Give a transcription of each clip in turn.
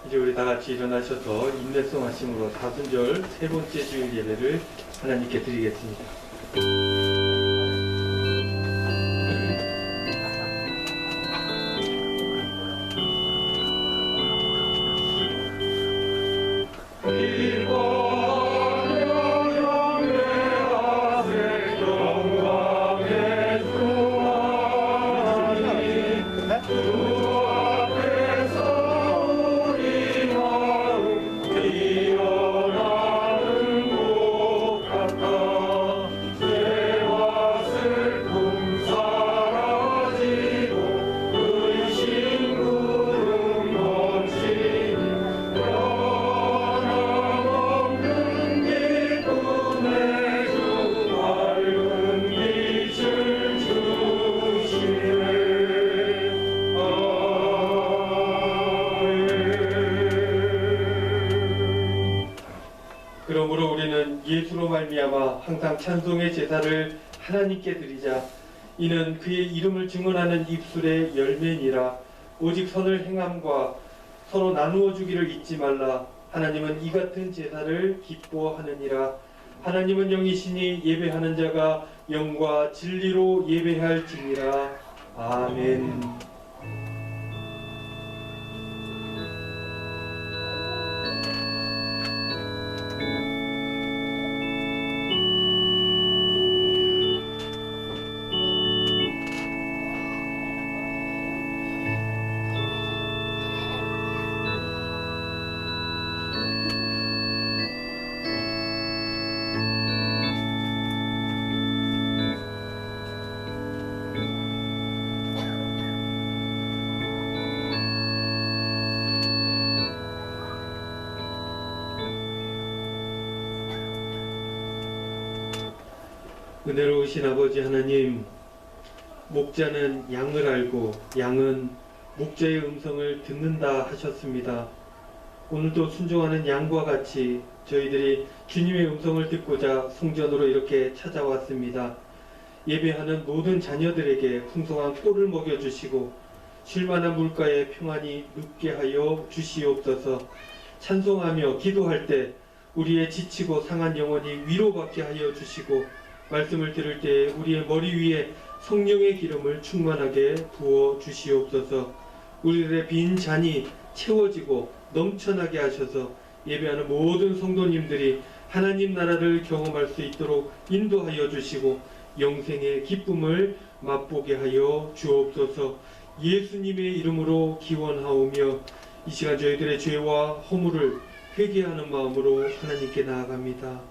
이제 우리 다 같이 일어나셔서 인내성 하심으로 다순절 세 번째 주일 예배를 하나님께 드리겠습니다. 그러므로 우리는 예수로 말미암아 항상 찬송의 제사를 하나님께 드리자. 이는 그의 이름을 증언하는 입술의 열매니라. 오직 선을 행함과 서로 나누어 주기를 잊지 말라. 하나님은 이 같은 제사를 기뻐하느니라. 하나님은 영이시니 예배하는 자가 영과 진리로 예배할지니라. 아멘. 은혜로우신 아버지 하나님, 목자는 양을 알고 양은 목자의 음성을 듣는다 하셨습니다. 오늘도 순종하는 양과 같이 저희들이 주님의 음성을 듣고자 성전으로 이렇게 찾아왔습니다. 예배하는 모든 자녀들에게 풍성한 꼴을 먹여주시고 쉴만한 물가에 평안히 눕게 하여 주시옵소서. 찬송하며 기도할 때 우리의 지치고 상한 영혼이 위로받게 하여 주시고 말씀을 들을 때 우리의 머리 위에 성령의 기름을 충만하게 부어 주시옵소서. 우리들의 빈 잔이 채워지고 넘쳐나게 하셔서 예배하는 모든 성도님들이 하나님 나라를 경험할 수 있도록 인도하여 주시고 영생의 기쁨을 맛보게 하여 주옵소서. 예수님의 이름으로 기원하오며 이 시간 저희들의 죄와 허물을 회개하는 마음으로 하나님께 나아갑니다.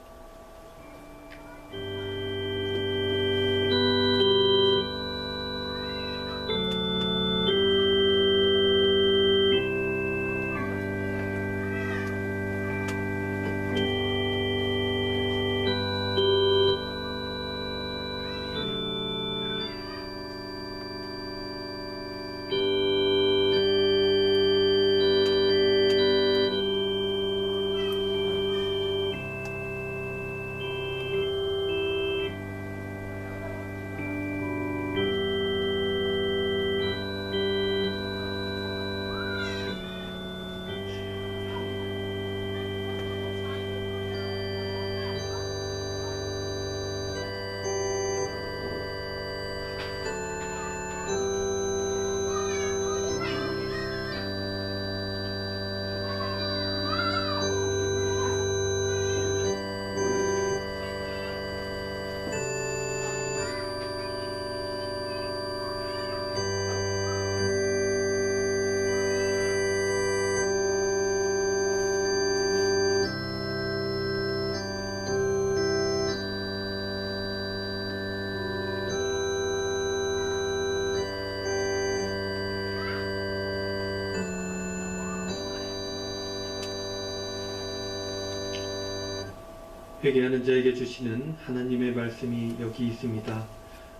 회개하는 자에게 주시는 하나님의 말씀이 여기 있습니다.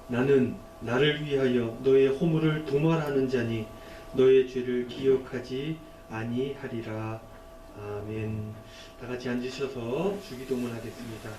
나는 나를 위하여 너의 허물을 도말하는 자니 너의 죄를 기억하지 아니하리라. 아멘. 다 같이 앉으셔서 주기도문 하겠습니다.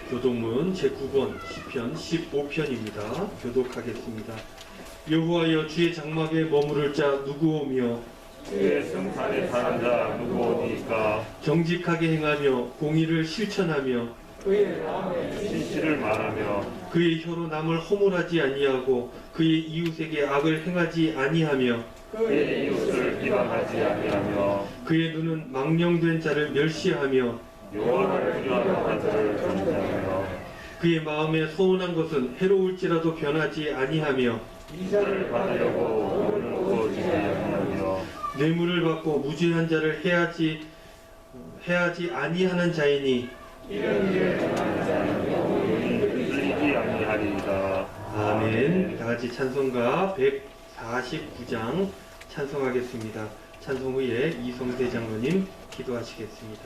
교독문 제9권 시편 15편입니다. 교독하겠습니다. 여호와여, 주의 장막에 머무를 자 누구오며 주의 성산에 사는 자 누구오니까. 정직하게 행하며 공의를 실천하며 그의 마음에 진실을 말하며 그의 혀로 남을 허물하지 아니하고 그의 이웃에게 악을 행하지 아니하며 그의 이웃을 비방하지 아니하며 그의 눈은 망령된 자를 멸시하며 여호와를 두려워하는 자들을 경외하며 그의 마음에 서운한 것은 해로울지라도 변하지 아니하며 이자를 받으려고 돈을 구워주지 아니하며 뇌물을 받고 무죄한 자를 해하지 아니하는 자이니 이런 일을 행하는 자는 영원히 흔들리지 아니하리이다. 아멘. 다 같이 찬송가 149장 찬송하겠습니다. 찬송 후에 이성대 장로님 기도하시겠습니다.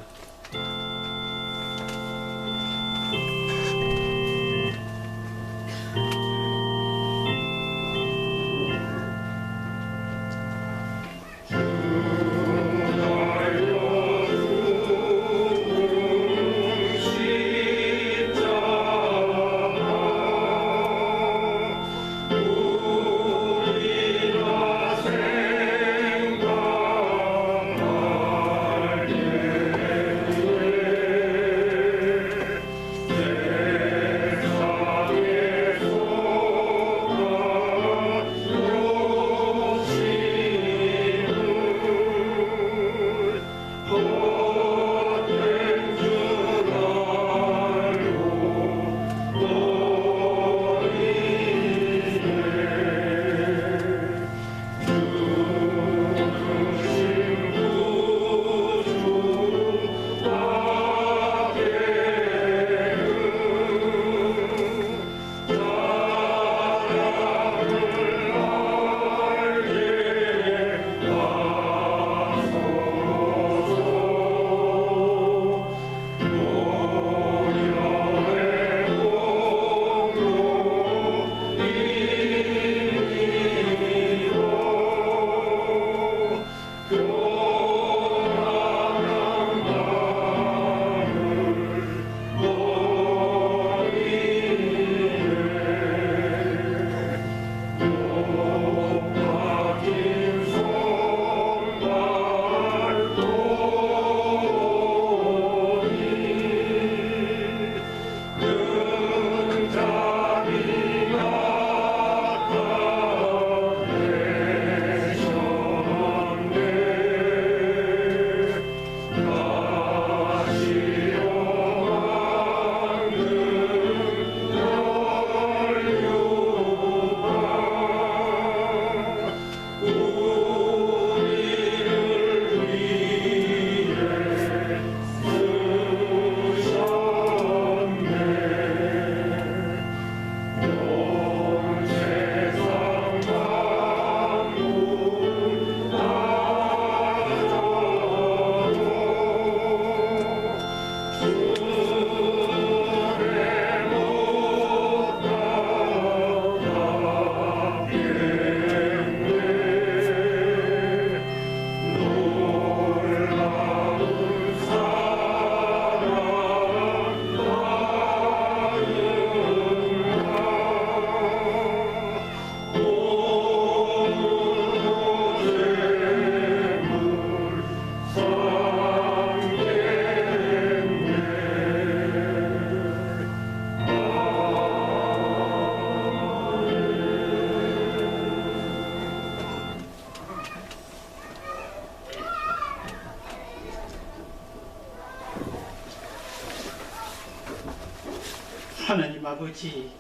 하나님 아버지,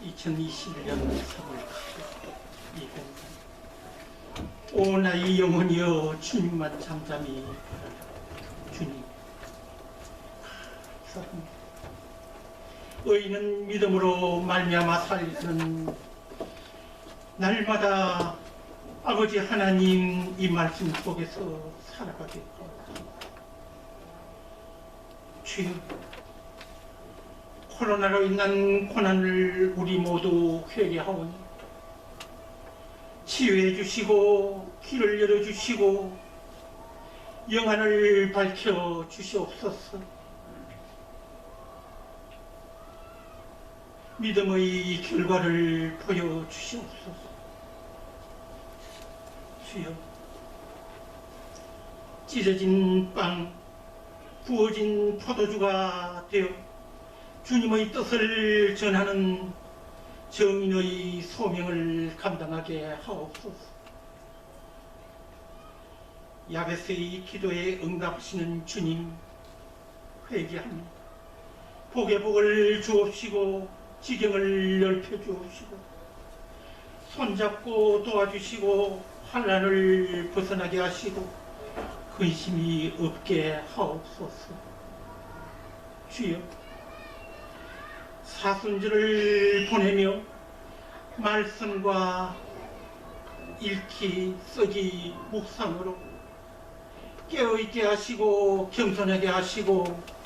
2021년 3월 이 공간 오 나의 영혼이여 주님만 잠잠히 바라라. 주님 감사합니다. 의인은 믿음으로 말미암아 살리는 날마다 아버지 하나님 이 말씀 속에서 살아가겠고 주여, 코로나로 인한 고난을 우리 모두 회개하오니 치유해 주시고 길을 열어주시고 영안을 밝혀 주시옵소서. 믿음의 결과를 보여주시옵소서. 주여, 찢어진 빵, 부어진 포도주가 되어 주님의 뜻을 전하는 정인의 소명을 감당하게 하옵소서. 야베스의 기도에 응답하시는 주님, 회개합니다. 복의 복을 주옵시고 지경을 넓혀 주옵시고 손잡고 도와주시고 환난을 벗어나게 하시고 근심이 없게 하옵소서. 주여, 사순절을 보내며 말씀과 읽기, 쓰기, 묵상으로 깨어있게 하시고 겸손하게 하시고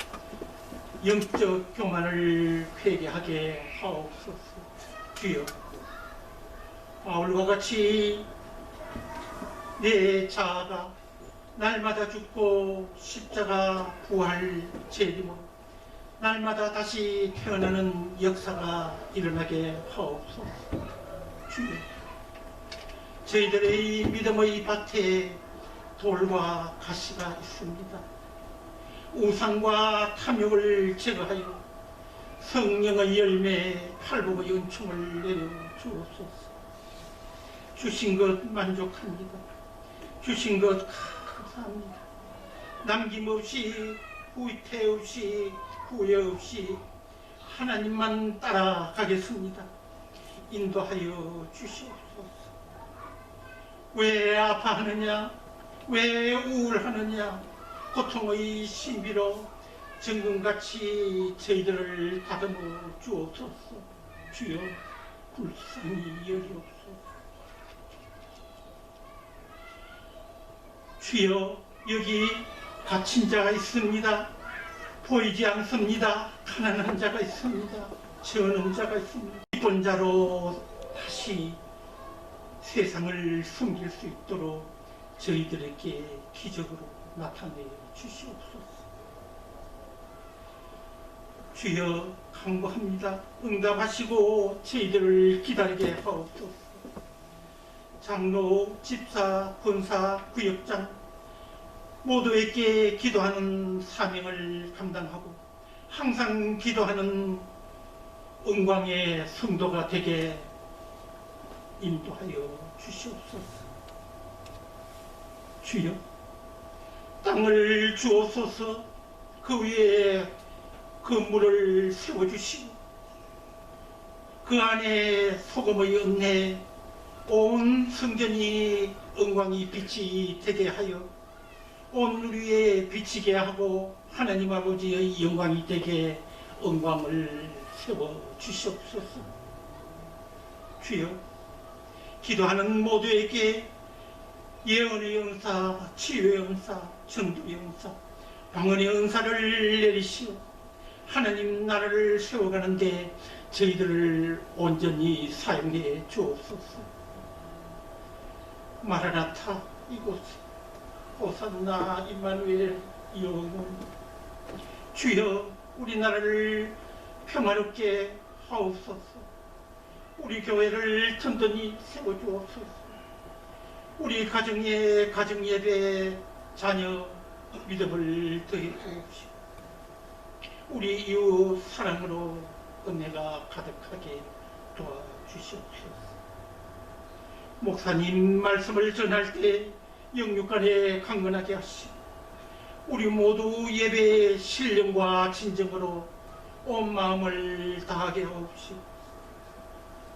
영적 교만을 회개하게 하옵소서. 주여, 바울과 같이 내 자아가 날마다 죽고 십자가 부활 재림으로 날마다 다시 태어나는 역사가 일어나게 하옵소서. 주여, 저희들의 믿음의 밭에 돌과 가시가 있습니다. 우상과 탐욕을 제거하여 성령의 열매 팔복의 은총을 내려 주옵소서. 주신 것 만족합니다. 주신 것 감사합니다. 남김없이 후퇴 없이 후회 없이 하나님만 따라가겠습니다. 인도하여 주시옵소서. 왜 아파하느냐, 왜 우울하느냐, 고통의 신비로 정금같이 저희들을 다듬어 주옵소서. 주여, 불쌍히 여기옵소서. 주여, 여기 갇힌 자가 있습니다. 보이지 않습니다. 가난한 자가 있습니다. 저는 자가 있습니다. 기쁜 자로 다시 세상을 섬길 수 있도록 저희들에게 기적으로 나타내 주시옵소서. 주여, 간구합니다. 응답하시고 저희들을 기다리게 하옵소서. 장로, 집사, 권사, 구역장 모두에게 기도하는 사명을 감당하고 항상 기도하는 은광의 성도가 되게 인도하여 주시옵소서. 주여, 땅을 주옵소서. 그 위에 건물을 세워주시고 그 안에 소금의 은혜, 온 성전이 은광이 빛이 되게 하여 온 누리에 비치게 하고 하나님 아버지의 영광이 되게 은광을 세워 주시옵소서. 주여, 기도하는 모두에게 예언의 은사, 치유의 은사, 전도의 은사, 방언의 은사를 내리시오. 하나님 나라를 세워가는데 저희들을 온전히 사용해 주옵소서. 마라나타 이곳 호산나 임마누엘 영원. 주여, 우리나라를 평화롭게 하옵소서. 우리 교회를 든든히 세워주옵소서. 우리 가정의 가정예배 자녀 믿음을 더해 주옵시오. 우리 이웃 사랑으로 은혜가 가득하게 도와주시옵소서. 목사님 말씀을 전할 때 영육간에 강건하게 하시고 우리 모두 예배의 신령과 진정으로 온 마음을 다하게 하옵시고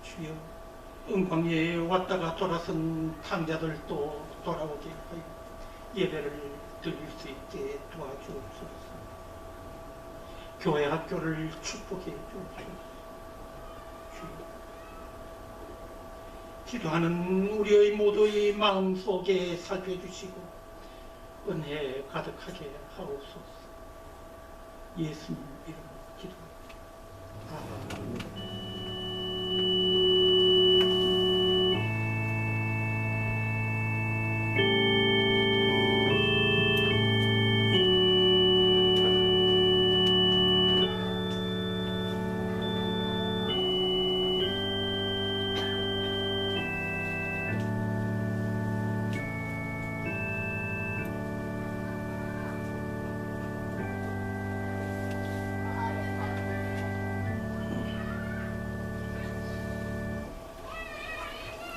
주여, 은광에 왔다가 돌아선 탕자들도 돌아오게 하여 예배를 드릴 수 있게 도와주옵소서. 교회 학교를 축복해 주옵소서. 주여, 기도하는 우리의 모두의 마음속에 살펴주시고 은혜 가득하게 하옵소서. 예수님 이름으로 기도합니다. 아멘.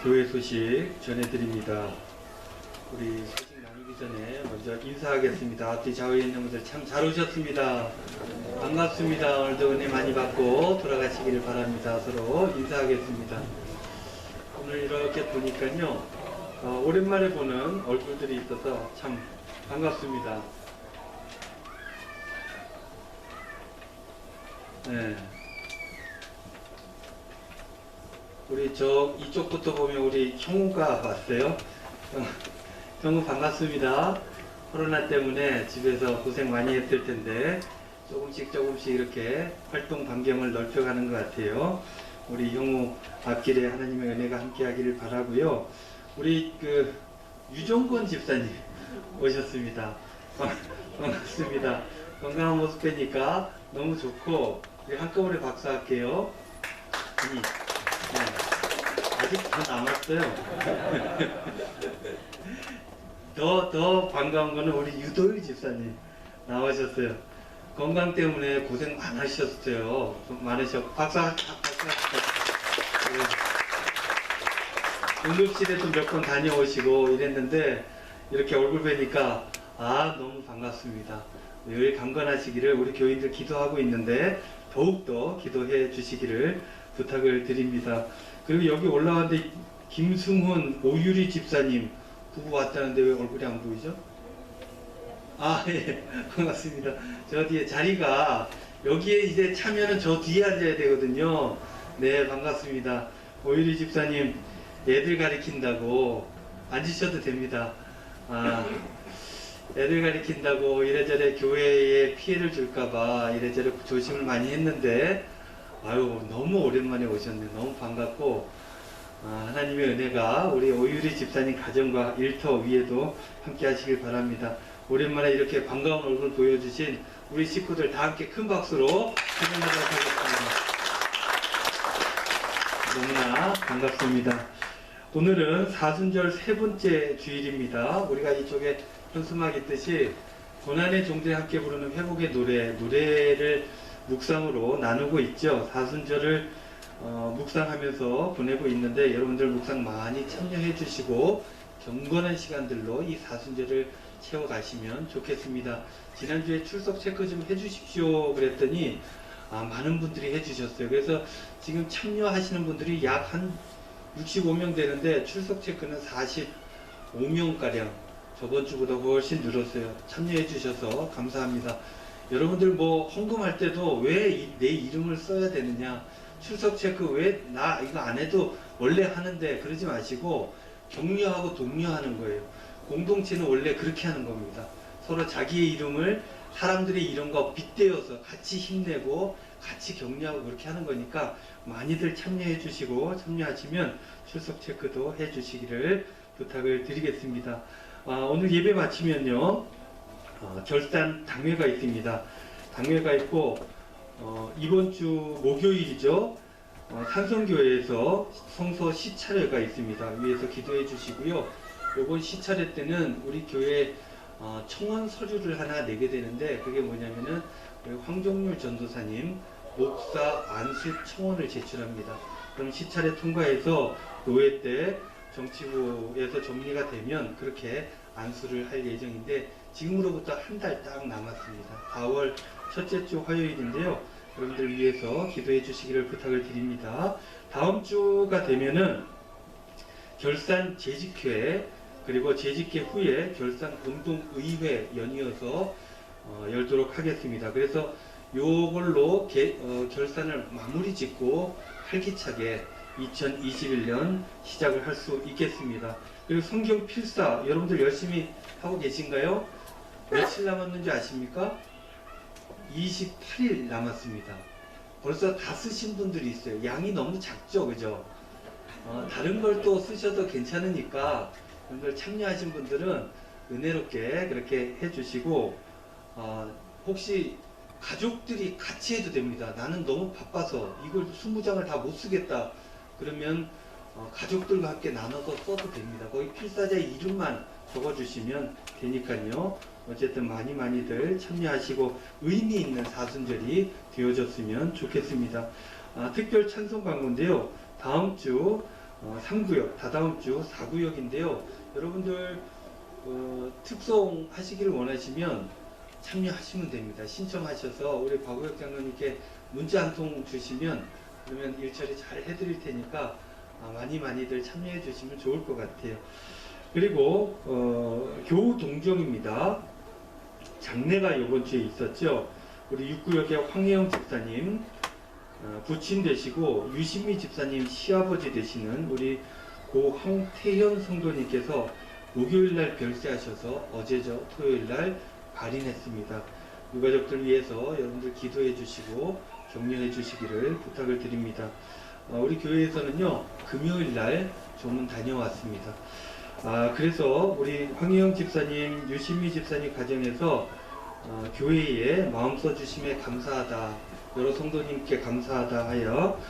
교회 소식 전해드립니다. 우리 소식 나누기 전에 먼저 인사하겠습니다. 앞뒤 좌우에 있는 분들 참 잘 오셨습니다. 반갑습니다. 오늘도 은혜 많이 받고 돌아가시기를 바랍니다. 서로 인사하겠습니다. 오늘 이렇게 보니까요, 오랜만에 보는 얼굴들이 있어서 참 반갑습니다. 네. 우리 이쪽부터 보면 우리 형우가 왔어요. 형우 반갑습니다. 코로나 때문에 집에서 고생 많이 했을 텐데 조금씩 이렇게 활동 반경을 넓혀가는 것 같아요. 우리 형우 앞길에 하나님의 은혜가 함께하기를 바라고요. 우리 유종권 집사님 오셨습니다. 반갑습니다. 건강한 모습 뵈니까 너무 좋고, 우리 한꺼번에 박수할게요. 아니, 아직 더 남았어요. 더 반가운 거는 우리 유도일 집사님 나오셨어요. 건강 때문에 고생 많으셨어요. 박수. 응급실에도 몇 번 다녀오시고 이랬는데 이렇게 얼굴 뵈니까 너무 반갑습니다. 늘 강건하시기를 우리 교인들 기도하고 있는데 더욱더 기도해 주시기를 부탁을 드립니다. 그리고 여기 올라왔는데 김승훈, 오유리 집사님 부부 왔다는데 왜 얼굴이 안 보이죠? 예, 반갑습니다. 저 뒤에 자리가, 여기에 이제 차면은 저 뒤에 앉아야 되거든요. 네, 반갑습니다. 오유리 집사님, 애들 가리킨다고 앉으셔도 됩니다. 애들 가리킨다고 이래저래 교회에 피해를 줄까봐 이래저래 조심을 많이 했는데, 너무 오랜만에 오셨네. 너무 반갑고, 하나님의 은혜가 우리 오유리 집사님 가정과 일터 위에도 함께 하시길 바랍니다. 오랜만에 이렇게 반가운 얼굴 보여주신 우리 식구들 다 함께 큰 박수로 환영하도록 하겠습니다. 너무나 반갑습니다. 오늘은 사순절 세 번째 주일입니다. 우리가 이쪽에 현수막 있듯이 고난의 종들이 함께 부르는 회복의 노래를 묵상으로 나누고 있죠. 사순절을 묵상하면서 보내고 있는데, 여러분들 묵상 많이 참여해 주시고 경건한 시간들로 이 사순절을 채워가시면 좋겠습니다. 지난주에 출석 체크 좀 해주십시오 그랬더니 많은 분들이 해주셨어요. 그래서 지금 참여하시는 분들이 약 한 65명 되는데 출석 체크는 45명가량 저번 주보다 훨씬 늘었어요. 참여해 주셔서 감사합니다. 여러분들 헌금할 때도 왜 내 이름을 써야 되느냐, 출석 체크 왜 나 이거 안 해도 원래 하는데 그러지 마시고 격려하고 독려하는 거예요. 공동체는 원래 그렇게 하는 겁니다. 서로 자기의 이름을 사람들의 이름과 빗대어서 같이 힘내고 같이 격려하고 그렇게 하는 거니까 많이들 참여해 주시고, 참여하시면 출석 체크도 해 주시기를 부탁을 드리겠습니다. 오늘 예배 마치면요, 결산 당회가 있습니다. 당회가 있고, 이번 주 목요일이죠. 산성교회에서 성서 시차례가 있습니다. 위에서 기도해 주시고요. 이번 시차례 때는 우리 교회 청원 서류를 하나 내게 되는데, 그게 뭐냐면은 황종률 전도사님 목사 안수 청원을 제출합니다. 그럼 시차례 통과해서 노회 때 정치부에서 정리가 되면 그렇게 안수를 할 예정인데, 지금으로부터 한 달 딱 남았습니다. 4월 첫째 주 화요일인데요. 여러분들 위해서 기도해 주시기를 부탁을 드립니다. 다음 주가 되면은 결산 재직회, 그리고 재직회 후에 결산 공동의회 연이어서 열도록 하겠습니다. 그래서 요걸로 결산을 마무리 짓고 활기차게 2021년 시작을 할 수 있겠습니다. 그리고 성경 필사 여러분들 열심히 하고 계신가요? 며칠 남았는지 아십니까? 28일 남았습니다. 벌써 다 쓰신 분들이 있어요. 양이 너무 작죠, 그죠? 다른 걸 또 쓰셔도 괜찮으니까 여러분들 참여하신 분들은 은혜롭게 그렇게 해주시고, 혹시 가족들이 같이 해도 됩니다. 나는 너무 바빠서 이걸 20장을 다 못 쓰겠다 그러면 가족들과 함께 나눠서 써도 됩니다. 거기 필사자의 이름만 적어주시면 되니까요. 어쨌든 많이들 참여하시고 의미 있는 사순절이 되어졌으면 좋겠습니다. 특별 찬송 광고인데요. 다음 주 3구역, 다다음 주 4구역인데요. 여러분들 특송하시기를 원하시면 참여하시면 됩니다. 신청하셔서 우리 박우혁 장로님께 문자 한 통 주시면 그러면 일처리 잘 해드릴 테니까 많이들 참여해 주시면 좋을 것 같아요. 그리고 교우 동정입니다. 장례가 이번 주에 있었죠. 우리 6구역의 황혜영 집사님 부친 되시고 유신미 집사님 시아버지 되시는 우리 고 황태현 성도님께서 목요일날 별세하셔서 어제죠 토요일날 발인했습니다. 유가족들 위해서 여러분들 기도해 주시고 격려해 주시기를 부탁을 드립니다. 우리 교회에서는요 금요일날 조문 다녀왔습니다. 그래서 우리 황희영 집사님, 유신미 집사님 가정에서 교회에 마음 써주심에 감사하다, 여러 성도님께 감사하다 하여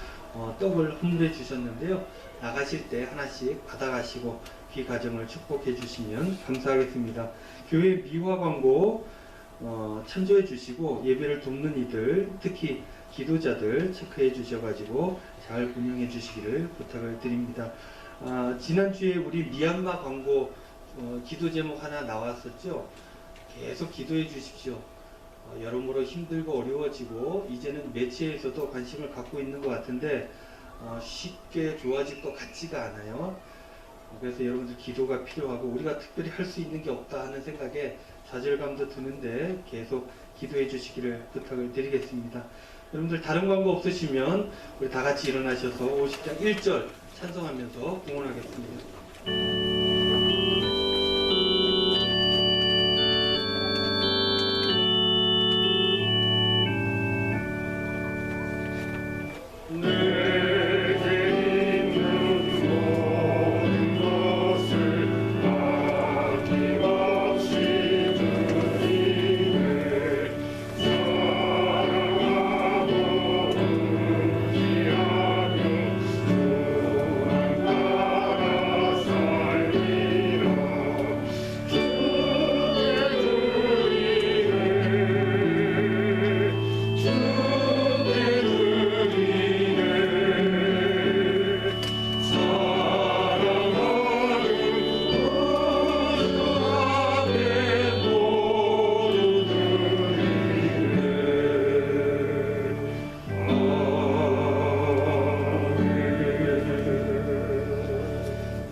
떡을 헌물해 주셨는데요. 나가실 때 하나씩 받아가시고 귀 가정을 축복해 주시면 감사하겠습니다. 교회 미화 광고 참조해 주시고 예배를 돕는 이들, 특히 기도자들 체크해 주셔가지고 잘 운영해 주시기를 부탁을 드립니다. 지난주에 우리 미얀마 광고 기도 제목 하나 나왔었죠. 계속 기도해 주십시오. 여러모로 힘들고 어려워지고 이제는 매체에서도 관심을 갖고 있는 것 같은데 쉽게 좋아질 것 같지가 않아요. 그래서 여러분들 기도가 필요하고 우리가 특별히 할 수 있는 게 없다 하는 생각에 좌절감도 드는데 계속 기도해 주시기를 부탁을 드리겠습니다. 여러분들 다른 광고 없으시면 우리 다 같이 일어나셔서 50장 1절 찬송하면서 공헌하겠습니다.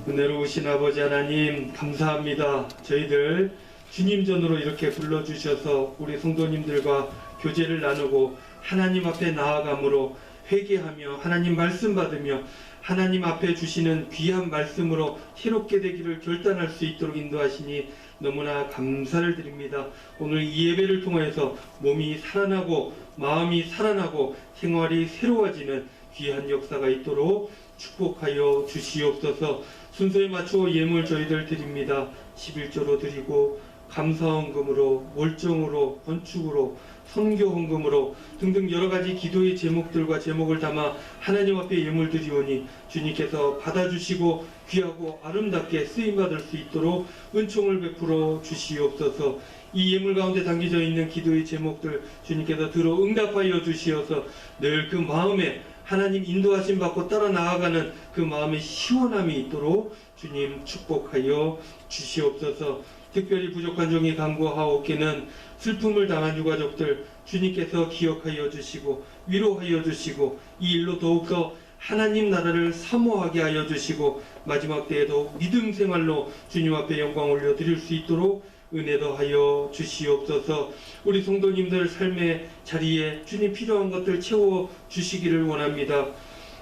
은혜로우신 아버지 하나님 감사합니다. 저희들 주님 전으로 이렇게 불러주셔서 우리 성도님들과 교제를 나누고 하나님 앞에 나아감으로 회개하며 하나님 말씀 받으며 하나님 앞에 주시는 귀한 말씀으로 새롭게 되기를 결단할 수 있도록 인도하시니 너무나 감사를 드립니다. 오늘 이 예배를 통해서 몸이 살아나고 마음이 살아나고 생활이 새로워지는 귀한 역사가 있도록 축복하여 주시옵소서. 순서에 맞추어 예물 저희들 드립니다. 11조로 드리고 감사헌금으로 월정으로 건축으로 선교헌금으로 등등 여러가지 기도의 제목들과 제목을 담아 하나님 앞에 예물 드리오니 주님께서 받아주시고 귀하고 아름답게 쓰임받을 수 있도록 은총을 베풀어 주시옵소서. 이 예물 가운데 담겨져 있는 기도의 제목들 주님께서 들어 응답하여 주시어서 늘 그 마음에 하나님 인도하심 받고 따라 나아가는 그 마음의 시원함이 있도록 주님 축복하여 주시옵소서. 특별히 부족한 종이 간구하옵기는 슬픔을 당한 유가족들 주님께서 기억하여 주시고 위로하여 주시고 이 일로 더욱더 하나님 나라를 사모하게 하여 주시고 마지막 때에도 믿음 생활로 주님 앞에 영광 올려드릴 수 있도록 은혜 더하여 주시옵소서. 우리 성도님들 삶의 자리에 주님 필요한 것들 채워 주시기를 원합니다.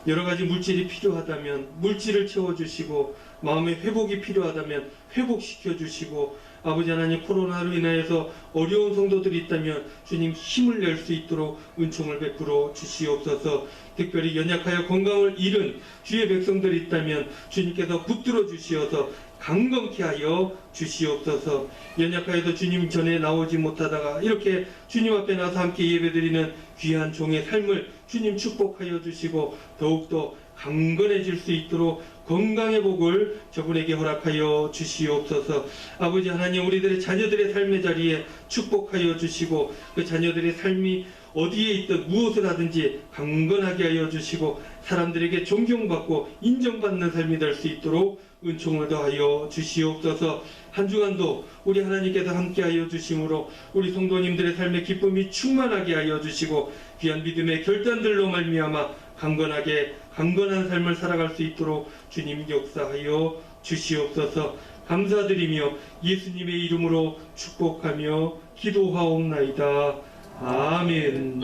여러가지 물질이 필요하다면 물질을 채워주시고 마음의 회복이 필요하다면 회복시켜 주시고 아버지 하나님 코로나로 인하여서 어려운 성도들이 있다면 주님 힘을 낼 수 있도록 은총을 베풀어 주시옵소서. 특별히 연약하여 건강을 잃은 주의 백성들이 있다면 주님께서 붙들어 주시어서 강건케 하여 주시옵소서. 연약하여도 주님 전에 나오지 못하다가 이렇게 주님 앞에 나서 함께 예배드리는 귀한 종의 삶을 주님 축복하여 주시고 더욱더 강건해질 수 있도록 건강의 복을 저분에게 허락하여 주시옵소서. 아버지 하나님, 우리들의 자녀들의 삶의 자리에 축복하여 주시고 그 자녀들의 삶이 어디에 있든 무엇을 하든지 강건하게 하여 주시고 사람들에게 존경받고 인정받는 삶이 될 수 있도록 은총을 더하여 주시옵소서. 한 주간도 우리 하나님께서 함께하여 주심으로 우리 성도님들의 삶의 기쁨이 충만하게 하여 주시고 귀한 믿음의 결단들로 말미암아 강건한 삶을 살아갈 수 있도록 주님 역사하여 주시옵소서. 감사드리며 예수님의 이름으로 축복하며 기도하옵나이다. 아멘.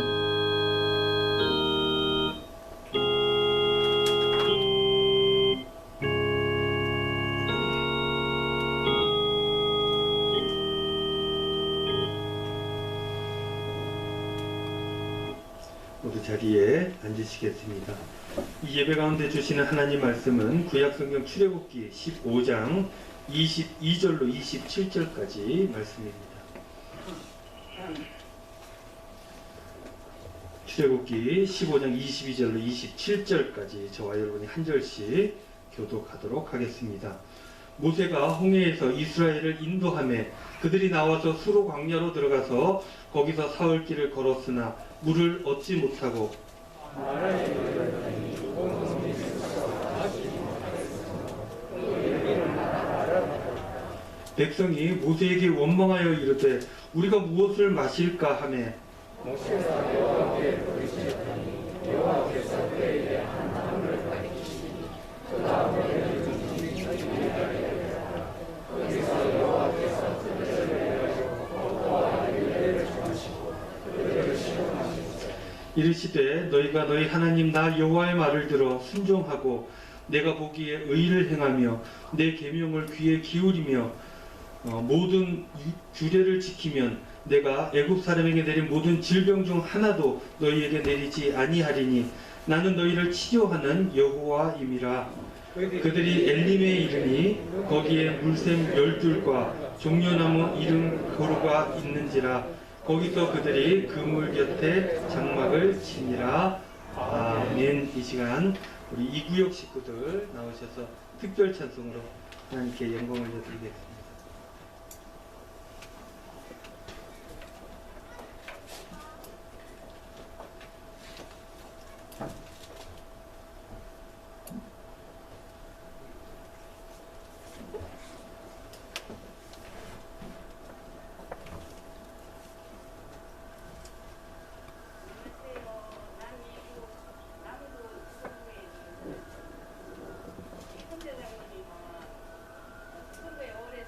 모두 자리에 앉으시겠습니다. 이 예배 가운데 주시는 하나님 말씀은 구약성경 출애굽기 15장 22절로 27절까지 말씀입니다. 출애굽기 15장 22절로 27절까지 저와 여러분이 한 절씩 교독하도록 하겠습니다. 모세가 홍해에서 이스라엘을 인도하며 그들이 나와서 수로 광야로 들어가서 거기서 사흘 길을 걸었으나 물을 얻지 못하고 백성이 모세에게 원망하여 이르되 우리가 무엇을 마실까 하매 모세가 여호와께 부르짖었더니 여호와께서 그에게 한 나무를 가리키시니 그 나무를 거기서 여호와께서 그들을 내려주고 포도와 열매를 주시고 그들을 시험하시고 이르시되 너희가 너희 하나님 나 여호와의 말을 들어 순종하고 내가 보기에 의를 행하며 내 계명을 귀에 기울이며 모든 규례를 지키면 내가 애굽 사람에게 내린 모든 질병 중 하나도 너희에게 내리지 아니하리니 나는 너희를 치료하는 여호와임이라. 그들이 엘림에 이르니 거기에 물샘 12과 종려나무 이른 고루가 있는지라. 거기서 그들이 그물 곁에 장막을 치니라. 아멘. 이 시간 우리 이구역 식구들 나오셔서 특별 찬송으로 하나님께 영광을 드리겠습니다. 선대장님이 선거에 오래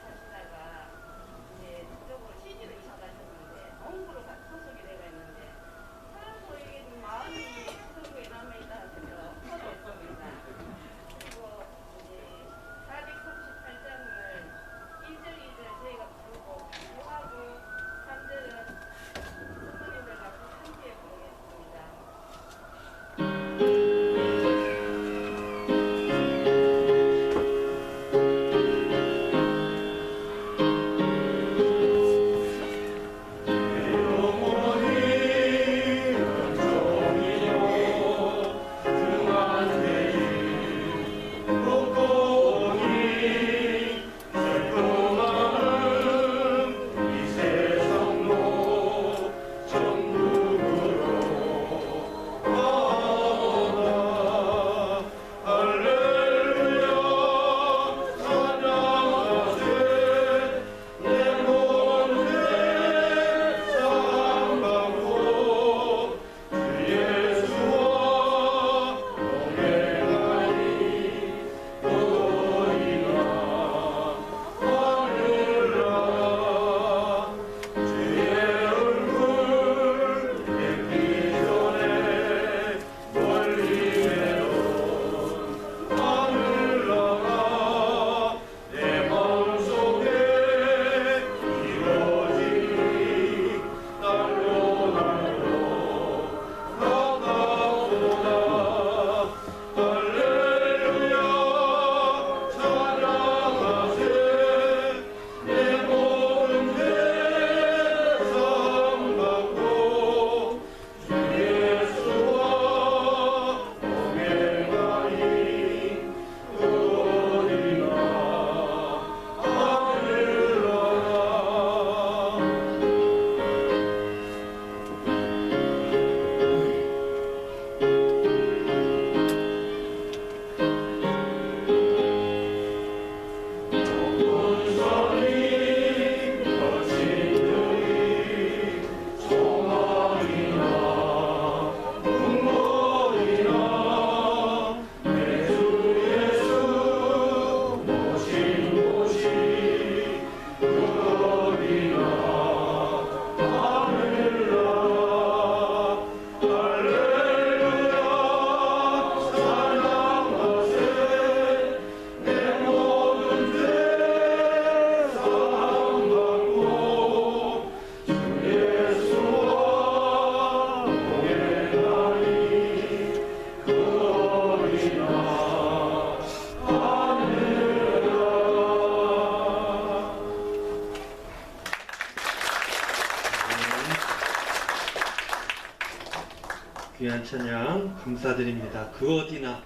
귀한 찬양 감사드립니다. 그 어디나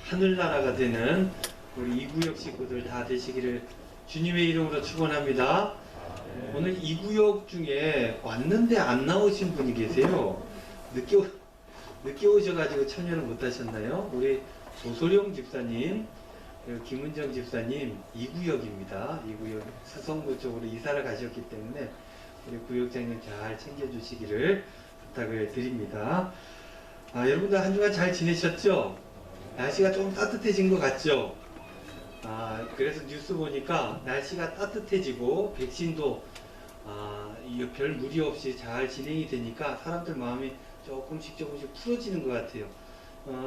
하늘나라가 되는 우리 이구역 식구들 다 되시기를 주님의 이름으로 축원합니다. 오늘 이구역 중에 왔는데 안 나오신 분이 계세요. 늦게 오셔가지고 참여를 못 하셨나요? 우리 조소령 집사님, 그리고 김은정 집사님 2구역입니다. 2구역 수성구 쪽으로 이사를 가셨기 때문에 우리 구역장님 잘 챙겨주시기를 부탁을 드립니다. 여러분들 한 주간 잘 지내셨죠? 날씨가 좀 따뜻해진 것 같죠? 그래서 뉴스 보니까 날씨가 따뜻해지고 백신도 별 무리 없이 잘 진행이 되니까 사람들 마음이 조금씩 풀어지는 것 같아요.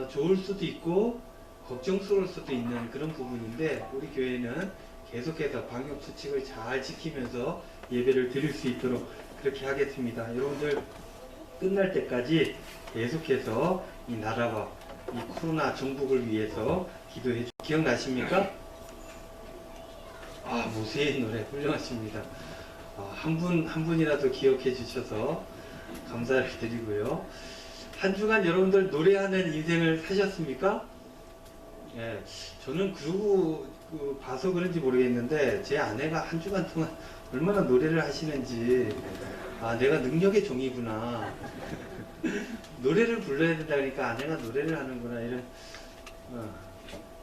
좋을 수도 있고 걱정스러울 수도 있는 그런 부분인데 우리 교회는 계속해서 방역 수칙을 잘 지키면서 예배를 드릴 수 있도록 그렇게 하겠습니다. 여러분들 끝날 때까지 계속해서 이 나라와 이 코로나 정복을 위해서 기도해 기억나십니까? 모세의 노래 훌륭하십니다. 한 분이라도 기억해 주셔서 감사를 드리고요. 한 주간 여러분들 노래하는 인생을 사셨습니까? 예, 저는 봐서 그런지 모르겠는데 제 아내가 한 주간 동안 얼마나 노래를 하시는지 내가 능력의 종이구나. 노래를 불러야 된다니까 아내가 노래를 하는구나 이런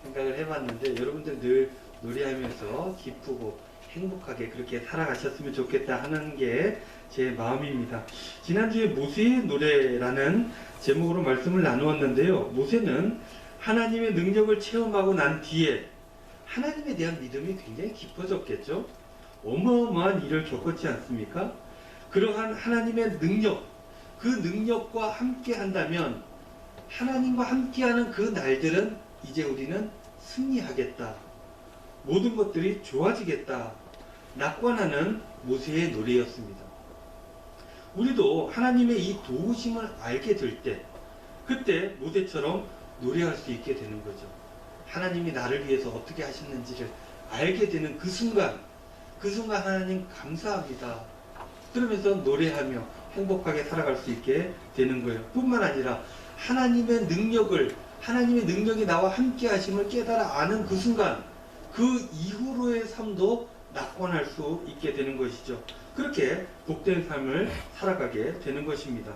생각을 해봤는데 여러분들 늘 노래하면서 기쁘고 행복하게 그렇게 살아가셨으면 좋겠다 하는 게 제 마음입니다. 지난주에 모세의 노래라는 제목으로 말씀을 나누었는데요. 모세는 하나님의 능력을 체험하고 난 뒤에 하나님에 대한 믿음이 굉장히 깊어졌겠죠. 어마어마한 일을 겪었지 않습니까? 그러한 하나님의 능력, 그 능력과 함께 한다면 하나님과 함께하는 그 날들은 이제 우리는 승리하겠다. 모든 것들이 좋아지겠다. 낙관하는 모세의 노래였습니다. 우리도 하나님의 이 도우심을 알게 될 때, 그때 모세처럼 노래할 수 있게 되는 거죠. 하나님이 나를 위해서 어떻게 하셨는지를 알게 되는 그 순간 하나님 감사합니다. 그러면서 노래하며 행복하게 살아갈 수 있게 되는 거예요. 뿐만 아니라 하나님의 능력이 나와 함께 하심을 깨달아 아는 그 순간, 그 이후로의 삶도 낙관할 수 있게 되는 것이죠. 그렇게 복된 삶을 살아가게 되는 것입니다.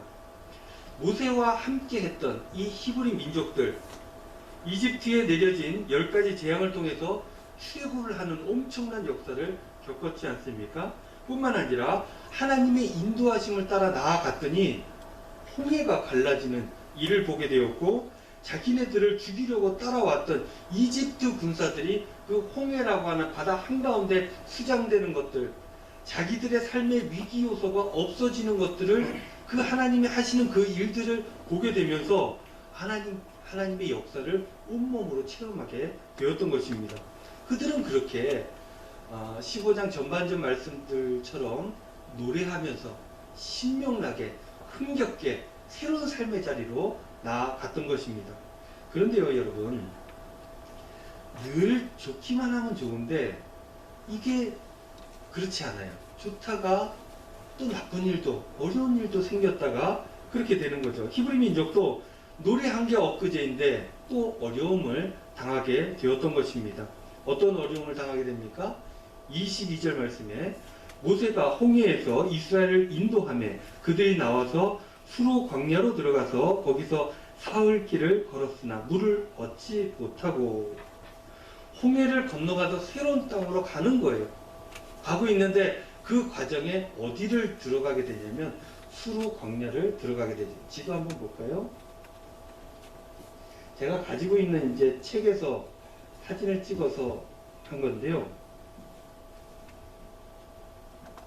모세와 함께 했던 이 히브리 민족들, 이집트에 내려진 10가지 재앙을 통해서 출애굽을 하는 엄청난 역사를 겪었지 않습니까? 뿐만 아니라 하나님의 인도하심을 따라 나아갔더니 홍해가 갈라지는 일을 보게 되었고, 자기네들을 죽이려고 따라왔던 이집트 군사들이 그 홍해라고 하는 바다 한가운데 수장되는 것들, 자기들의 삶의 위기 요소가 없어지는 것들을 그 하나님이 하시는 그 일들을 보게 되면서 하나님의 역사를 온몸으로 체험하게 되었던 것입니다. 그들은 그렇게 15장 전반전 말씀들처럼 노래하면서 신명나게 흥겹게 새로운 삶의 자리로 나아갔던 것입니다. 그런데요, 여러분, 늘 좋기만 하면 좋은데 이게 그렇지 않아요. 좋다가 또 나쁜 일도, 어려운 일도 생겼다가 그렇게 되는 거죠. 히브리 민족도 노래한 게 엊그제인데 또 어려움을 당하게 되었던 것입니다. 어떤 어려움을 당하게 됩니까? 22절 말씀에 모세가 홍해에서 이스라엘을 인도하며 그들이 나와서 수로 광야로 들어가서 거기서 사흘 길을 걸었으나 물을 얻지 못하고, 홍해를 건너가서 새로운 땅으로 가는 거예요. 가고 있는데 그 과정에 어디를 들어가게 되냐면 수로 광야를 들어가게 되죠. 지도 한번 볼까요? 제가 가지고 있는 이제 책에서 사진을 찍어서 한 건데요.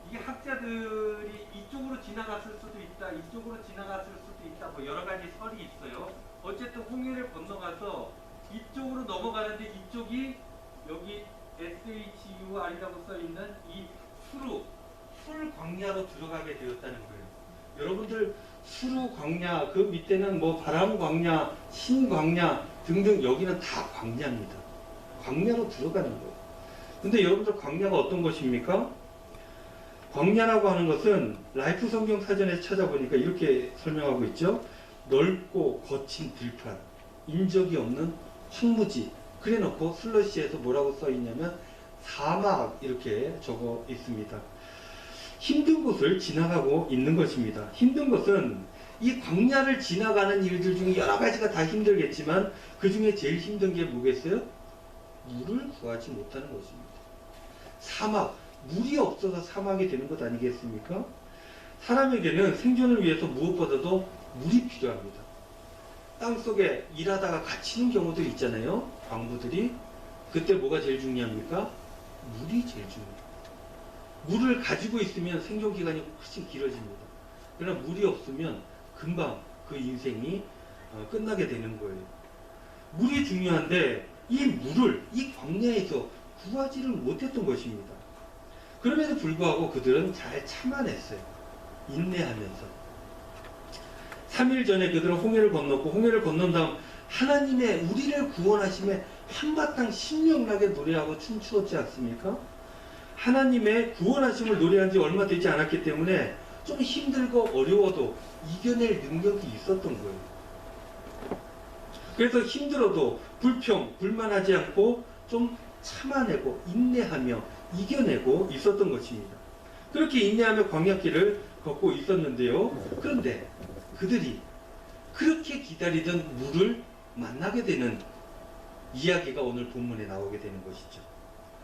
이게 학자들이 이쪽으로 지나갔을 수도 있다, 이쪽으로 지나갔을 수도 있다, 뭐 여러 가지 설이 있어요. 어쨌든 홍해를 건너가서 이쪽으로 넘어가는데 이쪽이 여기 SHUR이라고 써 있는 이 술 광야로 들어가게 되었다는 거예요. 여러분들 수루 광야, 그 밑에는 뭐 바람 광야, 신 광야 등등, 여기는 다 광야입니다. 광야로 들어가는 거예요. 근데 여러분들 광야가 어떤 것입니까? 광야라고 하는 것은 라이프 성경 사전에 찾아보니까 이렇게 설명하고 있죠. 넓고 거친 들판, 인적이 없는 황무지, 그래 놓고 슬러시에서 뭐라고 써 있냐면 사막 이렇게 적어 있습니다. 힘든 곳을 지나가고 있는 것입니다. 힘든 것은 이 광야를 지나가는 일들 중에 여러 가지가 다 힘들겠지만 그 중에 제일 힘든 게 뭐겠어요? 물을 구하지 못하는 것입니다. 사막, 물이 없어서 사막이 되는 것 아니겠습니까? 사람에게는 생존을 위해서 무엇보다도 물이 필요합니다. 땅속에 일하다가 갇히는 경우도 있잖아요. 광부들이. 그때 뭐가 제일 중요합니까? 물이 제일 중요해요. 물을 가지고 있으면 생존 기간이 훨씬 길어집니다. 그러나 물이 없으면 금방 그 인생이 끝나게 되는 거예요. 물이 중요한데 이 물을 이 광야에서 구하지를 못했던 것입니다. 그럼에도 불구하고 그들은 잘 참아냈어요. 인내하면서. 3일 전에 그들은 홍해를 건넜고 홍해를 건넌 다음 하나님의 우리를 구원하심에 한바탕 신명나게 노래하고 춤추었지 않습니까? 하나님의 구원하심을 노래한 지 얼마 되지 않았기 때문에 좀 힘들고 어려워도 이겨낼 능력이 있었던 거예요. 그래서 힘들어도 불평, 불만하지 않고 좀 참아내고 인내하며 이겨내고 있었던 것입니다. 그렇게 인내하며 광야길을 걷고 있었는데요. 그런데 그들이 그렇게 기다리던 물을 만나게 되는 이야기가 오늘 본문에 나오게 되는 것이죠.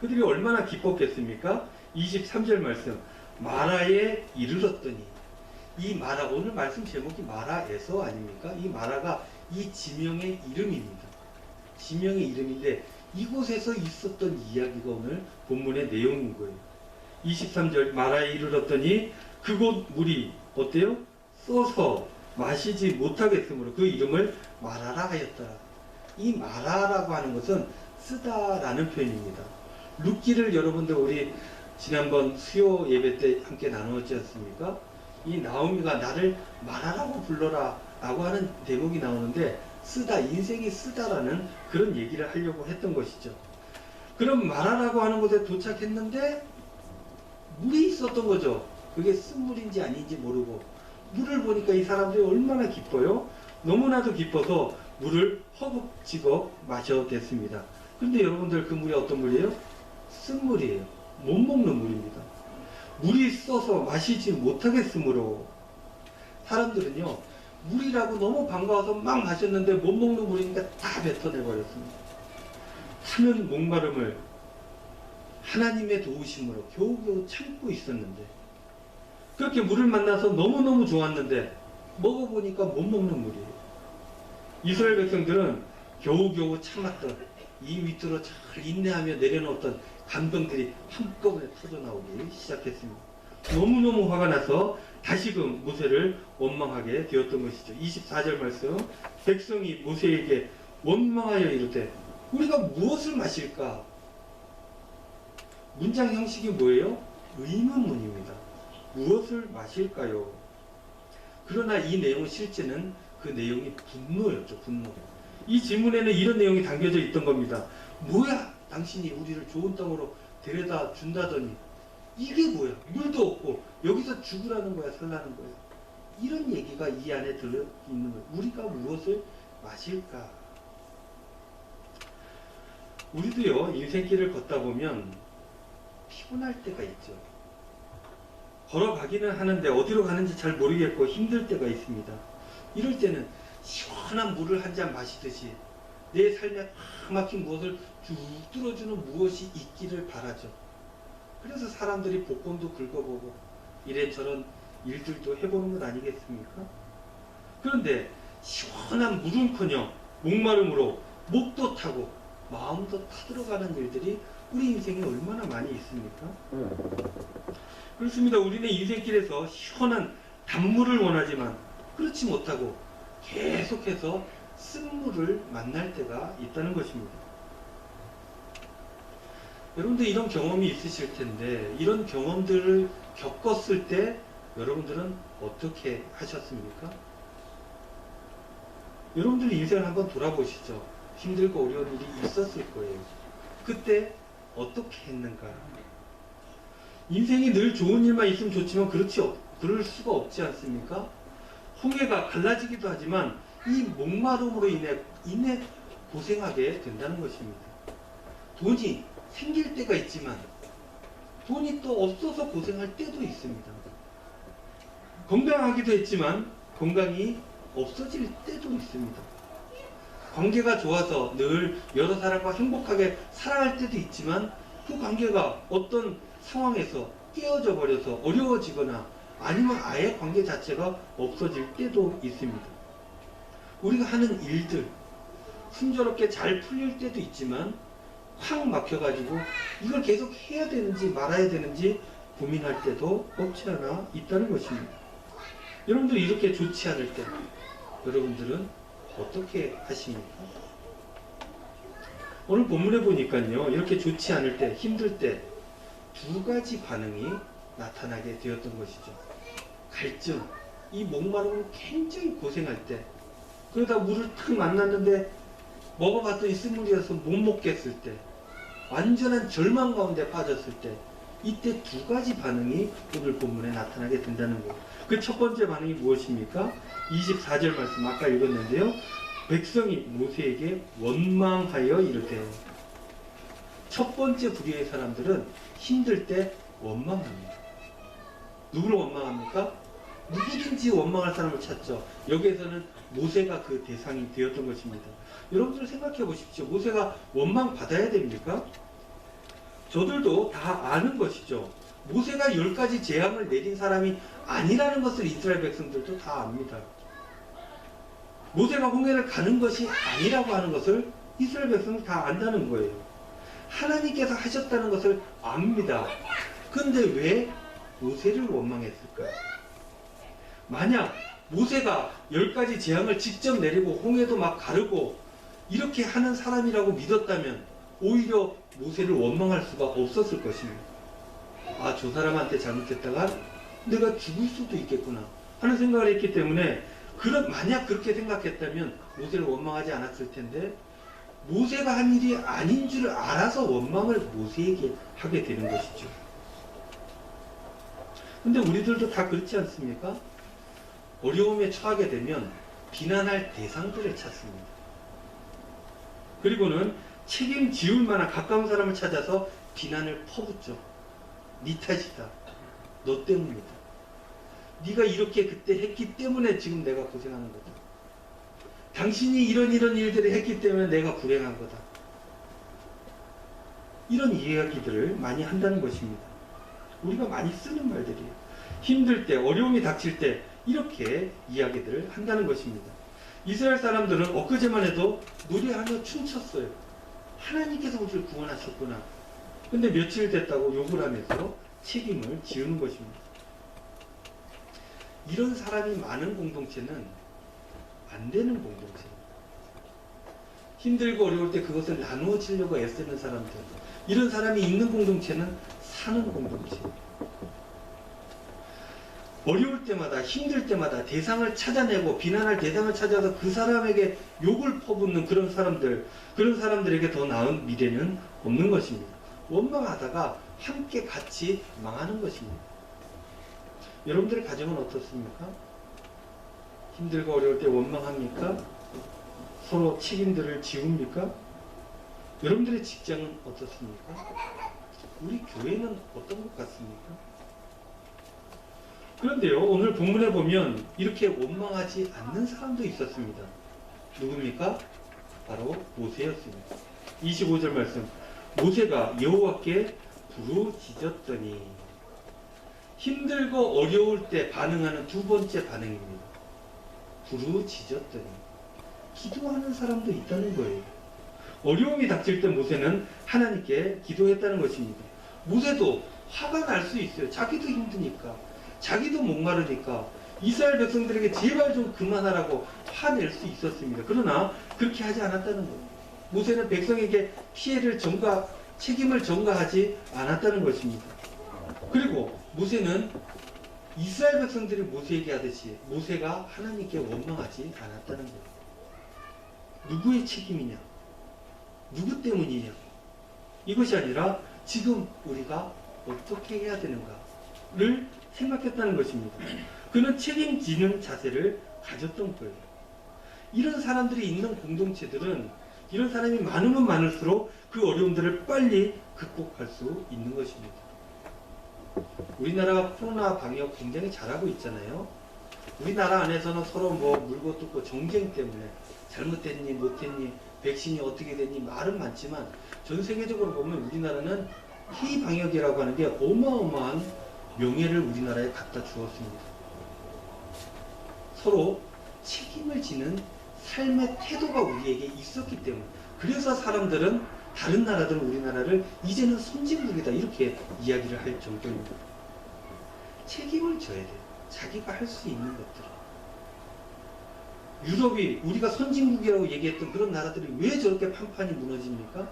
그들이 얼마나 기뻤겠습니까? 23절 말씀, 마라에 이르렀더니, 이 마라, 오늘 말씀 제목이 마라에서 아닙니까? 이 마라가 이 지명의 이름입니다. 지명의 이름인데 이곳에서 있었던 이야기가 오늘 본문의 내용인 거예요. 23절, 마라에 이르렀더니 그곳 물이 어때요? 써서 마시지 못하겠으므로 그 이름을 마라라 하였더라. 이 마라라고 하는 것은 쓰다라는 표현입니다. 룻기를 여러분들 우리 지난번 수요 예배 때 함께 나누었지 않습니까? 이 나오미가 나를 마라라고 불러라 라고 하는 대목이 나오는데 쓰다, 인생이 쓰다라는 그런 얘기를 하려고 했던 것이죠. 그럼 마라라고 하는 곳에 도착했는데 물이 있었던 거죠. 그게 쓴물인지 아닌지 모르고 물을 보니까 이 사람들이 얼마나 기뻐요? 너무나도 기뻐서 물을 허겁지겁 마셔댔습니다. 그런데 여러분들 그 물이 어떤 물이에요? 쓴물이에요. 못 먹는 물입니다. 물이 써서 마시지 못하겠으므로 사람들은요 물이라고 너무 반가워서 막 마셨는데 못 먹는 물이니까 다 뱉어내버렸습니다. 타는 목마름을 하나님의 도우심으로 겨우겨우 참고 있었는데 그렇게 물을 만나서 너무너무 좋았는데 먹어보니까 못 먹는 물이에요. 이스라엘 백성들은 겨우겨우 참았던 이 밑으로 잘 인내하며 내려놓았던 감정들이 한꺼번에 터져나오기 시작했습니다. 너무너무 화가 나서 다시금 모세를 원망하게 되었던 것이죠. 24절 말씀, 백성이 모세에게 원망하여 이르되 우리가 무엇을 마실까? 문장 형식이 뭐예요? 의문문입니다. 무엇을 마실까요? 그러나 이 내용은 실제는 그 내용이 분노였죠. 분노. 이 질문에는 이런 내용이 담겨져 있던 겁니다. 뭐야? 당신이 우리를 좋은 땅으로 데려다 준다더니 이게 뭐야? 물도 없고 여기서 죽으라는 거야? 살라는 거야? 이런 얘기가 이 안에 들어있는 거예요. 우리가 무엇을 마실까? 우리도요 인생길을 걷다 보면 피곤할 때가 있죠. 걸어가기는 하는데 어디로 가는지 잘 모르겠고 힘들 때가 있습니다. 이럴 때는 시원한 물을 한 잔 마시듯이 내 삶에 막힌 무엇을 쭉 뚫어주는 무엇이 있기를 바라죠. 그래서 사람들이 복권도 긁어보고 이래저런 일들도 해보는 것 아니겠습니까? 그런데 시원한 물은커녕 목마름으로 목도 타고 마음도 타들어가는 일들이 우리 인생에 얼마나 많이 있습니까? 그렇습니다. 우리는 인생길에서 시원한 단물을 원하지만 그렇지 못하고 계속해서 쓴물을 만날 때가 있다는 것입니다. 여러분들 이런 경험이 있으실 텐데 이런 경험들을 겪었을 때 여러분들은 어떻게 하셨습니까? 여러분들 인생을 한번 돌아보시죠. 힘들고 어려운 일이 있었을 거예요. 그때 어떻게 했는가? 인생이 늘 좋은 일만 있으면 좋지만 그럴 수가 없지 않습니까? 홍해가 갈라지기도 하지만 이 목마름으로 인해 고생하게 된다는 것입니다. 돈이 생길 때가 있지만 돈이 또 없어서 고생할 때도 있습니다. 건강하기도 했지만 건강이 없어질 때도 있습니다. 관계가 좋아서 늘 여러 사람과 행복하게 살아갈 때도 있지만 그 관계가 어떤 상황에서 깨어져 버려서 어려워지거나 아니면 아예 관계 자체가 없어질 때도 있습니다. 우리가 하는 일들 순조롭게 잘 풀릴 때도 있지만 확 막혀가지고 이걸 계속 해야 되는지 말아야 되는지 고민할 때도 없지 않아 있다는 것입니다. 여러분들 이렇게 좋지 않을 때 여러분들은 어떻게 하십니까? 오늘 본문에 보니까요, 이렇게 좋지 않을 때, 힘들 때 두 가지 반응이 나타나게 되었던 것이죠. 갈증, 이 목마름으로 굉장히 고생할 때, 그러다 물을 탁 만났는데 먹어봤더니 쓴물이어서 못 먹겠을 때, 완전한 절망 가운데 빠졌을 때, 이때 두 가지 반응이 오늘 본문에 나타나게 된다는 거예요. 그 첫 번째 반응이 무엇입니까? 24절 말씀 아까 읽었는데요. 백성이 모세에게 원망하여 이르되, 첫 번째 부류의 사람들은 힘들 때 원망합니다. 누구를 원망합니까? 누구든지 원망할 사람을 찾죠. 여기에서는 모세가 그 대상이 되었던 것입니다. 여러분들 생각해 보십시오. 모세가 원망 받아야 됩니까? 저들도 다 아는 것이죠. 모세가 10가지 재앙을 내린 사람이 아니라는 것을 이스라엘 백성들도 다 압니다. 모세가 홍해를 가는 것이 아니라고 하는 것을 이스라엘 백성은 다 안다는 거예요. 하나님께서 하셨다는 것을 압니다. 근데 왜 모세를 원망했을까요? 만약 모세가 10가지 재앙을 직접 내리고 홍해도 막 가르고 이렇게 하는 사람이라고 믿었다면 오히려 모세를 원망할 수가 없었을 것입니다. 아, 저 사람한테 잘못했다가 내가 죽을 수도 있겠구나 하는 생각을 했기 때문에 만약 그렇게 생각했다면 모세를 원망하지 않았을 텐데 모세가 한 일이 아닌 줄 알아서 원망을 모세에게 하게 되는 것이죠. 근데 우리들도 다 그렇지 않습니까? 어려움에 처하게 되면 비난할 대상들을 찾습니다. 그리고는 책임지을 만한 가까운 사람을 찾아서 비난을 퍼붓죠. 네 탓이다. 너 때문이다. 네가 이렇게 그때 했기 때문에 지금 내가 고생하는 거다. 당신이 이런 일들을 했기 때문에 내가 불행한 거다. 이런 이야기들을 많이 한다는 것입니다. 우리가 많이 쓰는 말들이에요. 힘들 때, 어려움이 닥칠 때 이렇게 이야기들을 한다는 것입니다. 이스라엘 사람들은 엊그제만 해도 노래하며 춤췄어요. 하나님께서 우리를 구원하셨구나. 근데 며칠 됐다고 욕을 하면서 책임을 지우는 것입니다. 이런 사람이 많은 공동체는 안 되는 공동체입니다. 힘들고 어려울 때 그것을 나누어지려고 애쓰는 사람들, 이런 사람이 있는 공동체는 사는 공동체입니다. 어려울 때마다, 힘들 때마다 대상을 찾아내고 비난할 대상을 찾아서 그 사람에게 욕을 퍼붓는 그런 사람들에게 더 나은 미래는 없는 것입니다. 원망하다가 함께 같이 망하는 것입니다. 여러분들의 가정은 어떻습니까? 힘들고 어려울 때 원망합니까? 서로 책임들을 지웁니까? 여러분들의 직장은 어떻습니까? 우리 교회는 어떤 것 같습니까? 그런데요, 오늘 본문에 보면 이렇게 원망하지 않는 사람도 있었습니다. 누굽니까? 바로 모세였습니다. 25절 말씀, 모세가 여호와께 부르짖었더니, 힘들고 어려울 때 반응하는 두 번째 반응입니다. 부르짖었더니, 기도하는 사람도 있다는 거예요. 어려움이 닥칠 때 모세는 하나님께 기도했다는 것입니다. 모세도 화가 날 수 있어요. 자기도 힘드니까, 자기도 목마르니까 이스라엘 백성들에게 제발 좀 그만하라고 화낼 수 있었습니다. 그러나 그렇게 하지 않았다는 거예요. 모세는 백성에게 책임을 전가하지 않았다는 것입니다. 그리고 모세는 이스라엘 백성들이 모세에게 하듯이 모세가 하나님께 원망하지 않았다는 거예요. 누구의 책임이냐? 누구 때문이냐? 이것이 아니라 지금 우리가 어떻게 해야 되는가를 생각했다는 것입니다. 그는 책임지는 자세를 가졌던 거예요. 이런 사람들이 있는 공동체들은 이런 사람이 많으면 많을수록 그 어려움들을 빨리 극복할 수 있는 것입니다. 우리나라가 코로나 방역 굉장히 잘하고 있잖아요. 우리나라 안에서는 서로 뭐 물고 뜯고 정쟁 때문에 잘못됐니 못했니 백신이 어떻게 됐니 말은 많지만 전 세계적으로 보면 우리나라는 피방역이라고 하는 게 어마어마한 명예를 우리나라에 갖다 주었습니다. 서로 책임을 지는 삶의 태도가 우리에게 있었기 때문에 그래서 사람들은 다른 나라들은 우리나라를 이제는 선진국이다 이렇게 이야기를 할 정도입니다. 책임을 져야 돼요. 자기가 할 수 있는 것들. 유럽이 우리가 선진국이라고 얘기했던 그런 나라들이 왜 저렇게 판판이 무너집니까?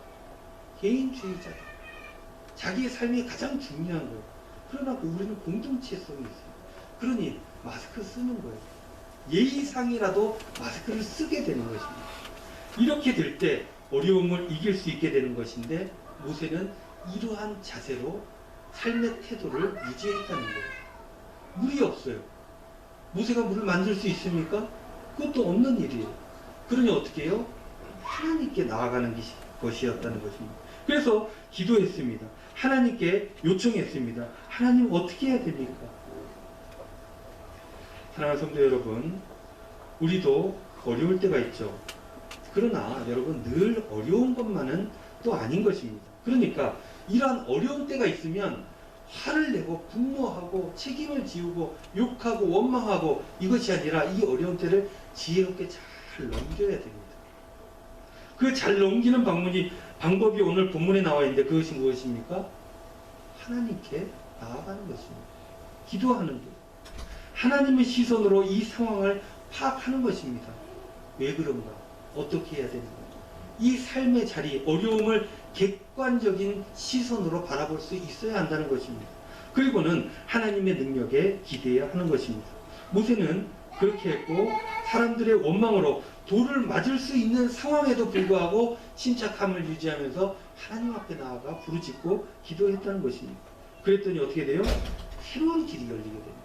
개인주의자다. 자기의 삶이 가장 중요한 거예요. 그러나 우리는 공동체성이 있어요. 그러니 마스크 쓰는 거예요. 예의상이라도 마스크를 쓰게 되는 것입니다. 이렇게 될 때 어려움을 이길 수 있게 되는 것인데 모세는 이러한 자세로 삶의 태도를 유지했다는 거예요. 물이 없어요. 모세가 물을 만들 수 있습니까? 그것도 없는 일이에요. 그러니 어떻게 해요? 하나님께 나아가는 것이었다는 것입니다. 그래서 기도했습니다. 하나님께 요청했습니다. 하나님 어떻게 해야 됩니까? 사랑하는 성도 여러분, 우리도 어려울 때가 있죠. 그러나 여러분 늘 어려운 것만은 또 아닌 것입니다. 그러니까 이러한 어려운 때가 있으면 화를 내고 분노하고 책임을 지우고 욕하고 원망하고 이것이 아니라 이 어려운 때를 지혜롭게 잘 넘겨야 됩니다. 그 잘 넘기는 방법이 오늘 본문에 나와 있는데 그것이 무엇입니까? 하나님께 나아가는 것입니다. 기도하는 것. 하나님의 시선으로 이 상황을 파악하는 것입니다. 왜 그런가? 어떻게 해야 되는가? 이 삶의 자리, 어려움을 객관적인 시선으로 바라볼 수 있어야 한다는 것입니다. 그리고는 하나님의 능력에 기대해야 하는 것입니다. 모세는 그렇게 했고 사람들의 원망으로 돌을 맞을 수 있는 상황에도 불구하고 침착함을 유지하면서 하나님 앞에 나아가 부르짖고 기도했다는 것입니다. 그랬더니 어떻게 돼요? 새로운 길이 열리게 됩니다.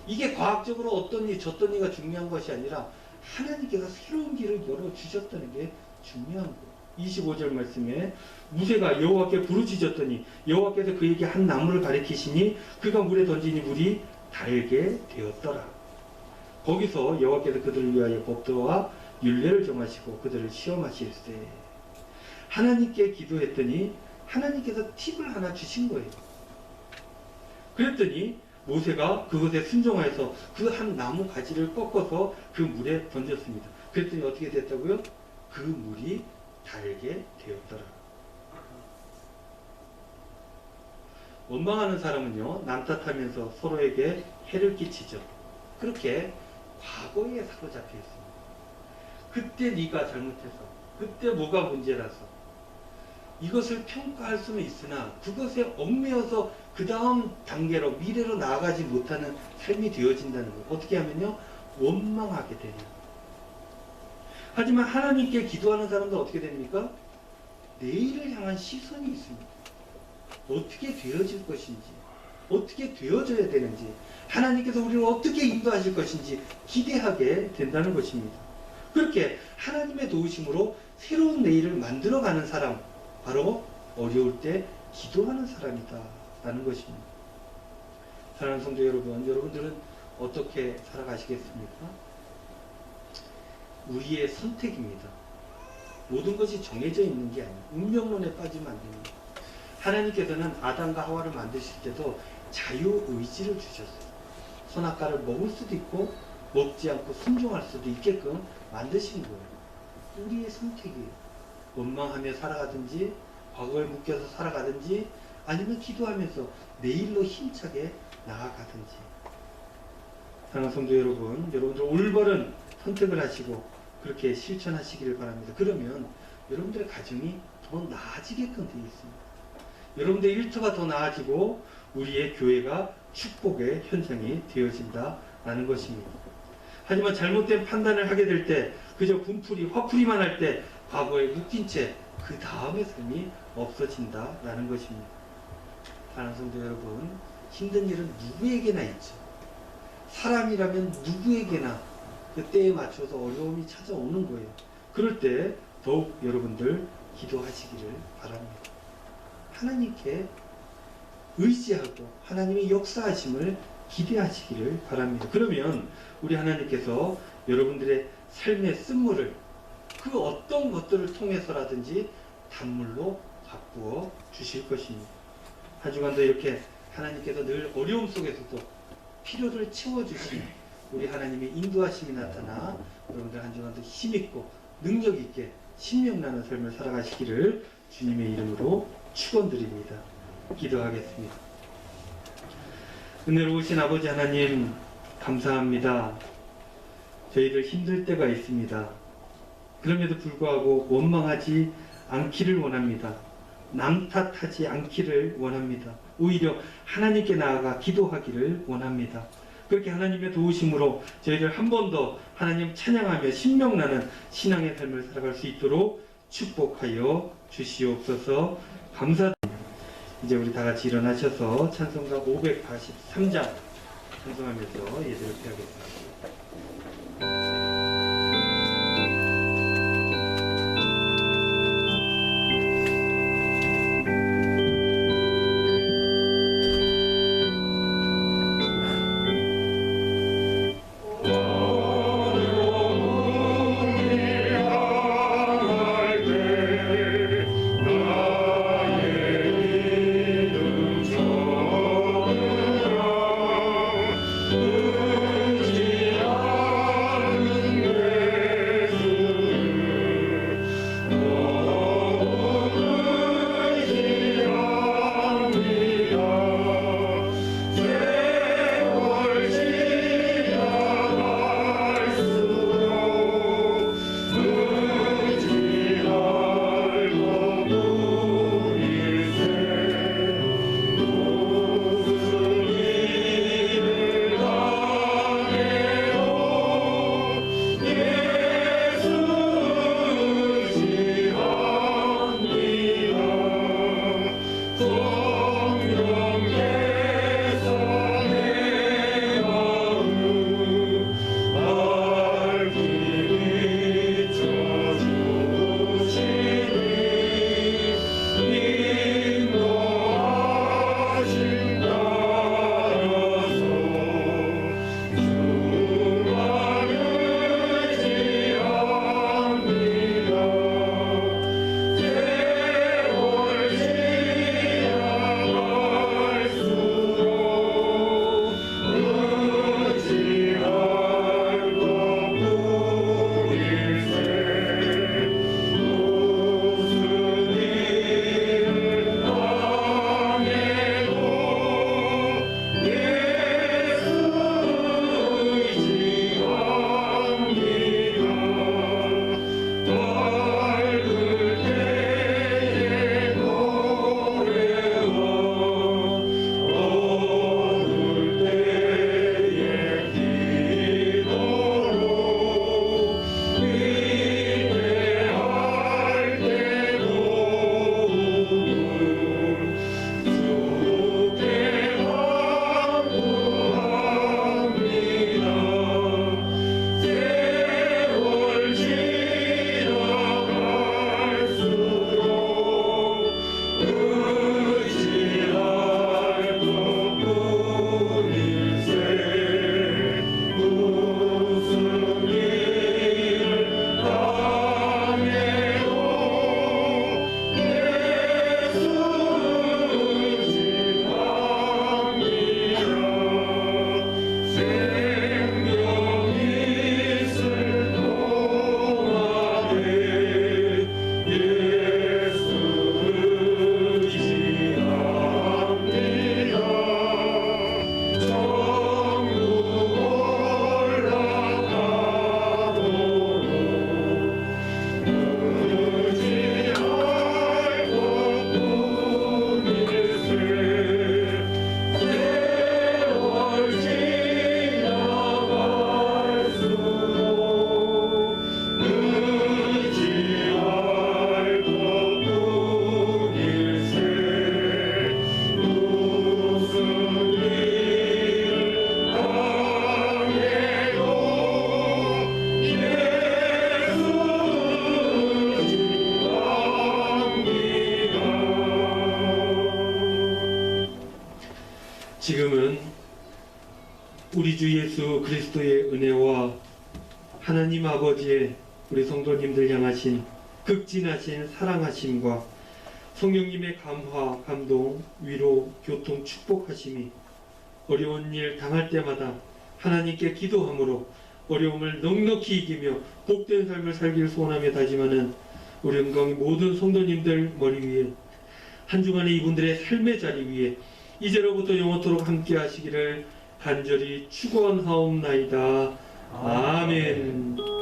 이게 과학적으로 어떤 일, 저떤 일가 중요한 것이 아니라 하나님께서 새로운 길을 열어주셨다는 게 중요한 거예요. 25절 말씀에 모세가 여호와께 부르짖었더니 여호와께서 그에게 한 나무를 가리키시니 그가 물에 던지니 물이 달게 되었더라. 거기서 여호와께서 그들을 위하여 법도와 율례를 정하시고 그들을 시험하실세. 하나님께 기도했더니 하나님께서 팁을 하나 주신 거예요. 그랬더니 모세가 그것에 순종하여서 그 한 나무 가지를 꺾어서 그 물에 던졌습니다. 그랬더니 어떻게 됐다고요? 그 물이 달게 되었더라. 원망하는 사람은요, 남 탓하면서 서로에게 해를 끼치죠. 그렇게 과거에 사로잡혀 있습니다. 그때 네가 잘못해서, 그때 뭐가 문제라서 이것을 평가할 수는 있으나 그것에 얽매여서 그 다음 단계로 미래로 나아가지 못하는 삶이 되어진다는 거예요. 어떻게 하면요? 원망하게 되는 거예요. 하지만 하나님께 기도하는 사람들 어떻게 됩니까? 내일을 향한 시선이 있습니다. 어떻게 되어질 것인지, 어떻게 되어져야 되는지, 하나님께서 우리를 어떻게 인도하실 것인지 기대하게 된다는 것입니다. 그렇게 하나님의 도우심으로 새로운 내일을 만들어가는 사람, 바로 어려울 때 기도하는 사람이다 라는 것입니다. 사랑하는 성도 여러분, 여러분들은 어떻게 살아가시겠습니까? 우리의 선택입니다. 모든 것이 정해져 있는 게 아니에요. 운명론에 빠지면 안 됩니다. 하나님께서는 아담과 하와를 만드실 때도 자유의지를 주셨어요. 선악과를 먹을 수도 있고 먹지 않고 순종할 수도 있게끔 만드신 거예요. 우리의 선택이에요. 원망하며 살아가든지 과거에 묶여서 살아가든지 아니면 기도하면서 내일로 힘차게 나아가든지. 사랑하는 성도 여러분, 여러분들 올바른 선택을 하시고 그렇게 실천하시기를 바랍니다. 그러면 여러분들의 가정이 더 나아지게끔 되어 있습니다. 여러분들의 일터가 더 나아지고 우리의 교회가 축복의 현장이 되어진다라는 것입니다. 하지만 잘못된 판단을 하게 될 때 그저 분풀이 화풀이만 할 때 과거에 묶인 채 그 다음의 삶이 없어진다라는 것입니다. 사랑하는 성도 여러분, 힘든 일은 누구에게나 있죠. 사람이라면 누구에게나 그 때에 맞춰서 어려움이 찾아오는 거예요. 그럴 때 더욱 여러분들 기도하시기를 바랍니다. 하나님께 의지하고 하나님의 역사하심을 기대하시기를 바랍니다. 그러면 우리 하나님께서 여러분들의 삶의 쓴물을 그 어떤 것들을 통해서라든지 단물로 바꾸어 주실 것입니다. 한 주간도 이렇게 하나님께서 늘 어려움 속에서도 필요를 채워주시는 우리 하나님의 인도하심이 나타나 여러분들 한 주간도 힘있고 능력있게 신명나는 삶을 살아가시기를 주님의 이름으로 축원드립니다. 기도하겠습니다. 은혜로우신 아버지 하나님 감사합니다. 저희들 힘들 때가 있습니다. 그럼에도 불구하고 원망하지 않기를 원합니다. 남 탓하지 않기를 원합니다. 오히려 하나님께 나아가 기도하기를 원합니다. 그렇게 하나님의 도우심으로 저희들 한 번 더 하나님 찬양하며 신명나는 신앙의 삶을 살아갈 수 있도록 축복하여 주시옵소서. 감사드립니다. 이제 우리 다 같이 일어나셔서 찬송가 583장 찬송하면서 예배를 펴겠습니다. 그 우리 주 예수 그리스도의 은혜와 하나님 아버지의 우리 성도님들 향하신 극진하신 사랑하심과 성령님의 감화, 감동, 위로, 교통, 축복하심이 어려운 일 당할 때마다 하나님께 기도함으로 어려움을 넉넉히 이기며 복된 삶을 살기를 소원하며 다짐하는 우리 은광의 모든 성도님들 머리 위에 한 주간의 이분들의 삶의 자리 위에 이제로부터 영원토록 함께 하시기를 간절히 축원하옵나이다. 아멘.